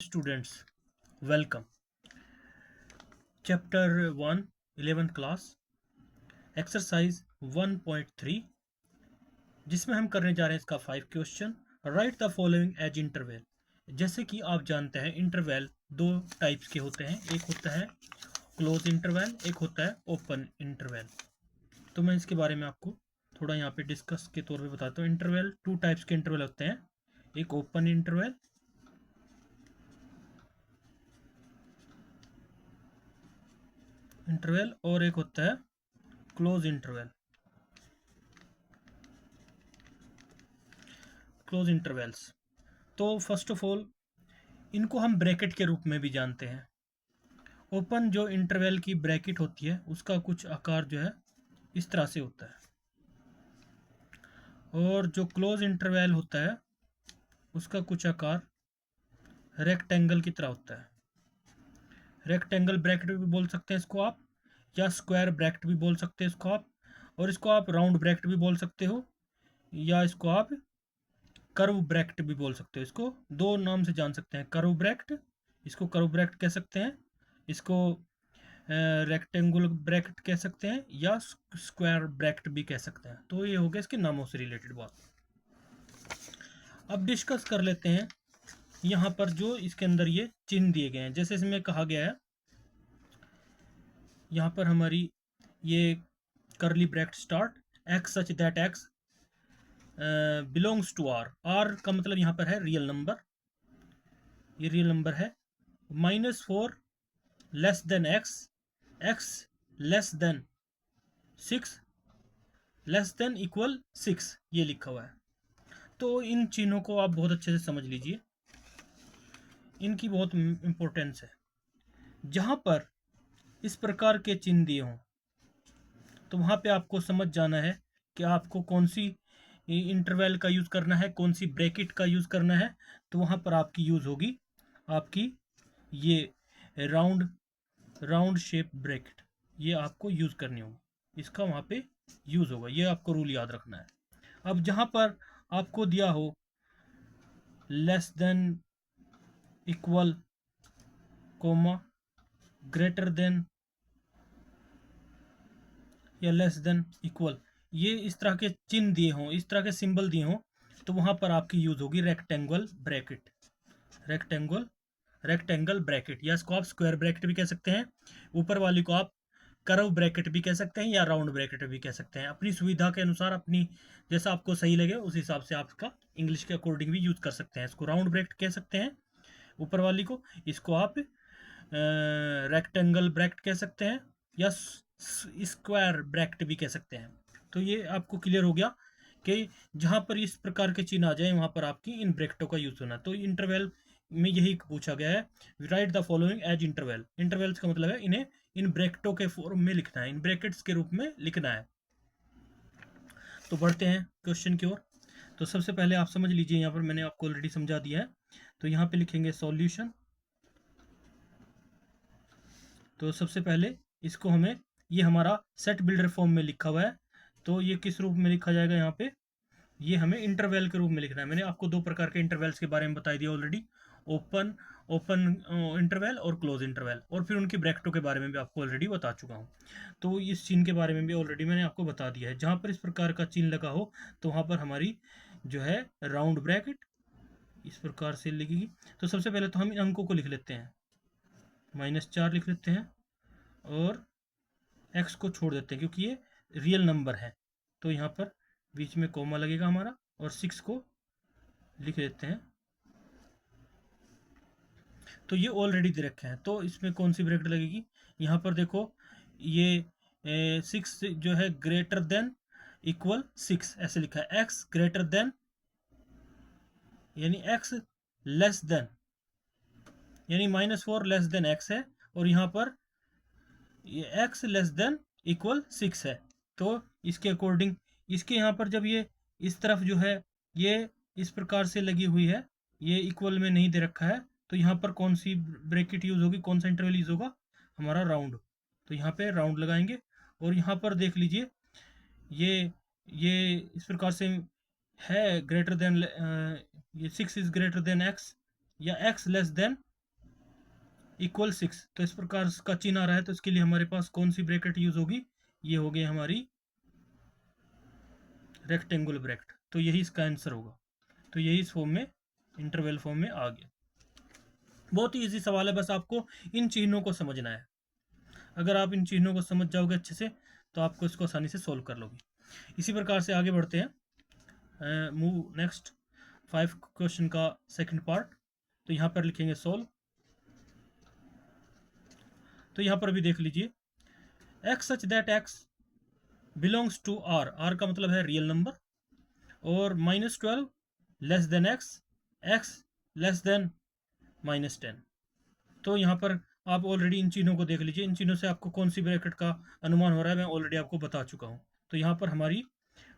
students, welcome. Chapter 1, 11th class, exercise 1.3, जिसमें हम करने जा रहे हैं इसका 5 question. Write the following as interval. जैसे कि आप जानते हैं इंटरवल दो टाइप्स के होते हैं, एक होता है क्लोज इंटरवल, एक होता है ओपन इंटरवल. तो मैं इसके बारे में आपको थोड़ा यहाँ पे डिस्कस के तौर पे बताता हूँ. इंटरवल टू टाइप्स के इंटरवल होते हैं, एक ओपन इंटरवल और एक होता है क्लोज इंटरवल. क्लोज इंटरवल्स, तो फर्स्ट ऑफ ऑल इनको हम ब्रैकेट के रूप में भी जानते हैं. ओपन जो इंटरवल की ब्रैकेट होती है उसका कुछ आकार जो है इस तरह से होता है, और जो क्लोज इंटरवल होता है उसका कुछ आकार रेक्टेंगल की तरह होता है. रेक्टेंगल ब्रैकेट भी बोल सकते हैं इसको आप, या स्क्वायर ब्रैकेट भी बोल सकते हैं इसको आप, और इसको आप राउंड ब्रैकेट भी बोल सकते हो, या इसको आप कर्व ब्रैकेट भी बोल सकते हो. इसको दो नाम से जान सकते हैं, कर्व ब्रैकेट, इसको कर्व ब्रैकेट कह सकते हैं, इसको रेक्टेंगुलर ब्रैकेट कह सकते हैं, या स्क्वायर ब्रैकेट भी कह सकते हैं. तो ये हो गया इसके नामों से रिलेटेड बात. अब डिस्कस कर लेते हैं यहाँ पर जो इसके अंदर ये चिन्ह दिए गए हैं. जैसे इसमें कहा गया है यहाँ पर हमारी ये curly bracket start x such that x belongs to R. R का मतलब यहाँ पर है रियल नंबर, ये रियल नंबर है. -4 less than x, x less than 6 less than equal 6, ये लिखा हुआ है. तो इन चिन्हों को आप बहुत अच्छे से समझ लीजिए, इनकी बहुत इंपॉर्टेंस है. जहाँ पर इस प्रकार के चिन्ह दिए हों तो वहाँ पे आपको समझ जाना है कि आपको कौन सी इंटरवल का यूज़ करना है, कौन सी ब्रैकेट का यूज़ करना है. तो वहाँ पर आपकी यूज़ होगी आपकी ये राउंड शेप ब्रैकेट, ये आपको यूज़ करनी होगी, इसका वहाँ पे यूज़ होगा, ये आपको रूल याद रखना है. अब जहाँ पर आपको दिया हो less than equal comma greater than या लेस देन इक्वल, ये इस तरह के चिन्ह दिए हों, इस तरह के सिंबल दिए हों, तो वहाँ पर आपकी यूज़ होगी रेक्टेंगल ब्रैकेट, रेक्टेंगल ब्रैकेट, या इसको आप स्क्वायर ब्रैकेट भी कह सकते हैं. ऊपर वाली को आप कर्व ब्रैकेट भी कह सकते हैं या राउंड ब्रैकेट भी कह सकते हैं. अपनी सुविधा के अनुसार, अपनी जैसा आपको सही लगे उस हिसाब से आप इसका इंग्लिश के अकॉर्डिंग भी यूज़ कर सकते हैं. इसको राउंड ब्रैकेट कह सकते हैं ऊपर वाली को, इसको आप रेक्टेंगल ब्रैकेट कह सकते हैं, या स्क्वायर ब्रैकेट भी कह सकते हैं. तो ये आपको क्लियर हो गया कि जहाँ पर इस प्रकार के चिन्ह आ जाए वहाँ पर आपकी इन ब्रैकेटों का यूज़ होना. तो इंटरवल में यही पूछा गया है, write the following as interval. Intervals का मतलब है इन्हें इन ब्रैकेटों के फॉर्म में लिखना है, इन ब्रैकेट्स के रूप में लिखना है. तो बढ़ते हैं क्वेश्चन की ओर. तो सबसे पहले आप समझ लीजिए, यहाँ पर मैंने आपको ऑलरेडी समझा दिया है. तो यहाँ पे लिखेंगे सॉल्यूशन. तो सबसे पहले इसको हमें, ये हमारा सेट बिल्डर फॉर्म में लिखा हुआ है, तो ये किस रूप में लिखा जाएगा यहाँ पे, ये हमें इंटरवल के रूप में लिखना है. मैंने आपको दो प्रकार के इंटरवल्स के बारे में बता दिया ऑलरेडी, ओपन इंटरवल और क्लोज इंटरवल, और फिर उनकी ब्रैकेटों के बारे में भी आपको ऑलरेडी बता चुका हूँ. तो इस चिन्ह के बारे में भी ऑलरेडी मैंने आपको बता दिया है. जहाँ पर इस प्रकार का चिन्ह लगा हो तो वहाँ पर हमारी जो है राउंड ब्रैकेट इस प्रकार से लिखेगी. तो सबसे पहले तो हम इन अंकों को लिख लेते हैं, -4 लिख लेते हैं, और x को छोड़ देते हैं क्योंकि ये रियल नंबर है. तो यहाँ पर बीच में कोमा लगेगा हमारा, और 6 को लिख देते हैं. तो ये ऑलरेडी दे रखे हैं, तो इसमें कौन सी ब्रैकेट लगेगी, यहाँ पर देखो ये 6 जो है ग्रेटर देन इक्वल 6 ऐसे लिखा है. x ग्रेटर देन यानी x लेस देन, यानी -4 लेस देन x है, और यहाँ पर ये x लेस देन इक्वल 6 है. तो इसके अकॉर्डिंग, इसके यहाँ पर जब ये इस तरफ जो है ये इस प्रकार से लगी हुई है, ये इक्वल में नहीं दे रखा है, तो यहाँ पर कौन सी ब्रैकेट यूज़ होगी, कौन सा इंटरवल यूज़ होगा, हमारा राउंड. तो यहाँ पे राउंड लगाएंगे, और यहाँ पर देख लीजिए ये इस प्रकार से है ग्रेटर देन, ये 6 इज ग्रेटर देन x, या x लेस देन इक्वल 6, तो इस प्रकार का चिन्ह आ रहा है, तो इसके लिए हमारे पास कौन सी ब्रैकेट यूज होगी, ये हो गई हमारी रेक्टेंगुलर ब्रैकेट। तो यही इसका आंसर होगा। तो यही इस फॉर्म में, इंटरवल फॉर्म में आ गया। बहुत ही इजी सवाल है, बस आपको इन चिन्हों को समझना है। अगर आप इन चिन्हों को समझ जाओगे अच्छे से तो आपको इसको आसानी से सोल्व कर लोगे। इसी प्रकार से आगे बढ़ते हैं, मूव नेक्स्ट 5 क्वेश्चन का सेकंड पार्ट। तो यहाँ पर लिखेंगे सोल्व। तो यहाँ पर भी देख लीजिए, x such that x belongs to R, R का मतलब है रियल नंबर, और -12 less than x, x less than -10। तो यहाँ पर आप ऑलरेडी इन चिन्हों को देख लीजिए, इन चिन्हों से आपको कौन सी ब्रैकेट का अनुमान हो रहा है मैं ऑलरेडी आपको बता चुका हूँ। तो यहाँ पर हमारी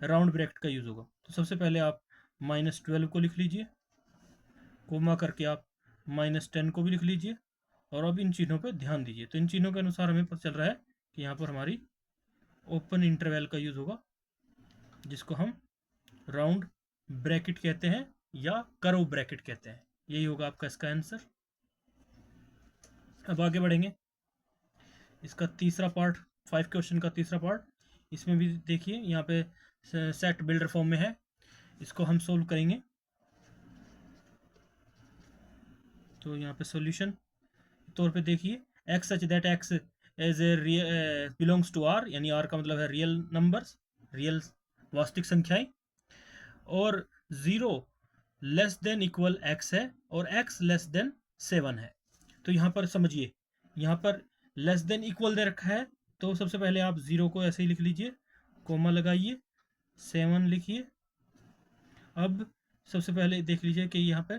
राउंड ब्रैकेट का यूज होगा। तो सबसे पहले आप -12 को लिख लीजिए, कोमा करके आप -10 को भी लिख लीजिए, और अब इन चिन्हों पर ध्यान दीजिए। तो इन चिन्हों के अनुसार हमें पता चल रहा है कि यहाँ पर हमारी ओपन इंटरवल का यूज होगा, जिसको हम राउंड ब्रैकेट कहते हैं या कर्व ब्रैकेट कहते हैं। यही होगा आपका इसका आंसर। अब आगे बढ़ेंगे, इसका तीसरा पार्ट, 5 क्वेश्चन का तीसरा पार्ट। इसमें भी देखिए यहाँ पे सेट बिल्डर फॉर्म में है, इसको हम सोल्व करेंगे। तो यहाँ पे सॉल्यूशन तौर पे देखिए, x such that x as a belongs to R, यानी आर का मतलब है रियल नंबर्स, रियल वास्तविक संख्याएं, और 0 लेस देन इक्वल एक्स है, और एक्स लेस देन 7 है। तो यहाँ पर समझिए, यहाँ पर लेस देन इक्वल दे रखा है, तो सबसे पहले आप 0 को ऐसे ही लिख लीजिए, कोमा लगाइए, 7 लिखिए। अब सबसे पहले देख लीजिए कि यहाँ पे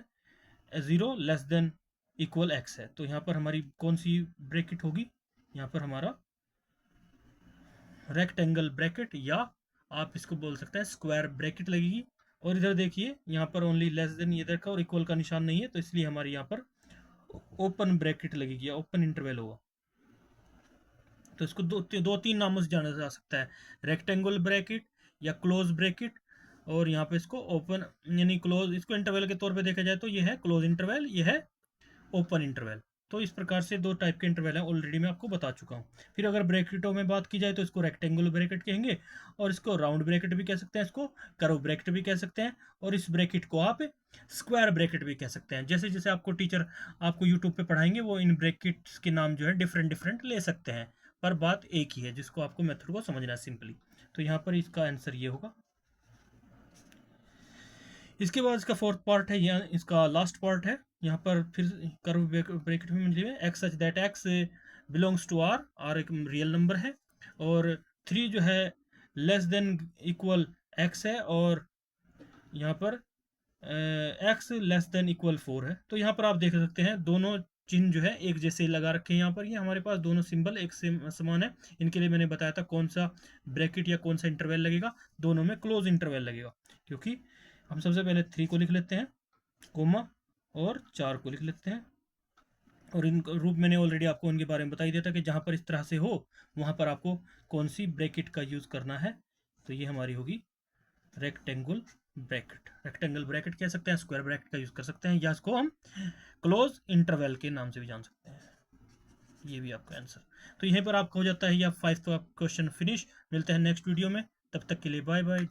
0 लेस देन इक्वल एक्स है, तो यहाँ पर हमारी कौन सी ब्रैकेट होगी, यहाँ पर हमारा रेक्टेंगल ब्रैकेट, या आप इसको बोल सकते हैं स्क्वायर ब्रैकेट लगेगी। और इधर देखिए, यहाँ पर ओनली लेस देन ये देखा और इक्वल का निशान नहीं है, तो इसलिए हमारी यहाँ पर ओपन ब्रैकेट लगेगी या ओपन इंटरवल होगा। तो इसको दो तीन नामों से जाना जा सकता है, रेक्टेंगुलर ब्रैकेट या क्लोज ब्रैकेट, और यहाँ पे इसको ओपन यानी क्लोज, इसको इंटरवल के तौर पे देखा जाए तो ये है क्लोज इंटरवल, ये है ओपन इंटरवल। तो इस प्रकार से दो टाइप के इंटरवल हैं, ऑलरेडी मैं आपको बता चुका हूँ। फिर अगर ब्रैकेटों में बात की जाए तो इसको रेक्टेंगुलर ब्रैकेट कहेंगे, और इसको राउंड ब्रैकेट भी कह सकते हैं, इसको कर्व ब्रैकेट भी कह सकते हैं, और इस ब्रैकेट को आप स्क्वायर ब्रैकेट भी कह सकते हैं। जैसे जैसे आपको टीचर आपको यूट्यूब पे पढ़ाएंगे, वो इन ब्रैकेट्स के नाम जो है डिफरेंट डिफरेंट ले सकते हैं, पर बात एक ही है, जिसको आपको मेथड को समझना है सिंपली। तो यहाँ पर इसका आंसर ये होगा। इसके बाद इसका फोर्थ पार्ट है, या इसका लास्ट पार्ट है। यहाँ पर फिर कर्व ब्रैकेट में मिली है, x such that x belongs to R, R एक रियल नंबर है, और 3 जो है लेस देन इक्वल एक्स है, और यहाँ पर एक्स लेस देन इक्वल 4 है। तो यहाँ पर आप देख सकते हैं दोनों चिन्ह जो है एक जैसे लगा रखे हैं। यहाँ पर ये हमारे पास दोनों सिंबल एक समान है। इनके लिए मैंने बताया था कौन सा ब्रैकेट या कौन सा इंटरवल लगेगा, दोनों में क्लोज इंटरवल लगेगा। क्योंकि हम सबसे पहले 3 को लिख लेते हैं, कोमा, और 4 को लिख लेते हैं, और इन रूप मैंने ऑलरेडी आपको उनके बारे में बता ही दिया था कि जहाँ पर इस तरह से हो वहाँ पर आपको कौन सी ब्रैकेट का यूज़ करना है। तो ये हमारी होगी रेक्टेंगल ब्रैकेट। रेक्टेंगल ब्रैकेट कह सकते हैं, स्क्वायर ब्रैकेट का यूज़ कर सकते हैं, या इसको हम क्लोज इंटरवल के नाम से भी जान सकते हैं। ये भी आपका आंसर। तो यहीं पर आपका हो जाता है या 5 क्वेश्चन फिनिश। मिलते हैं नेक्स्ट वीडियो में, तब तक के लिए बाय बाय।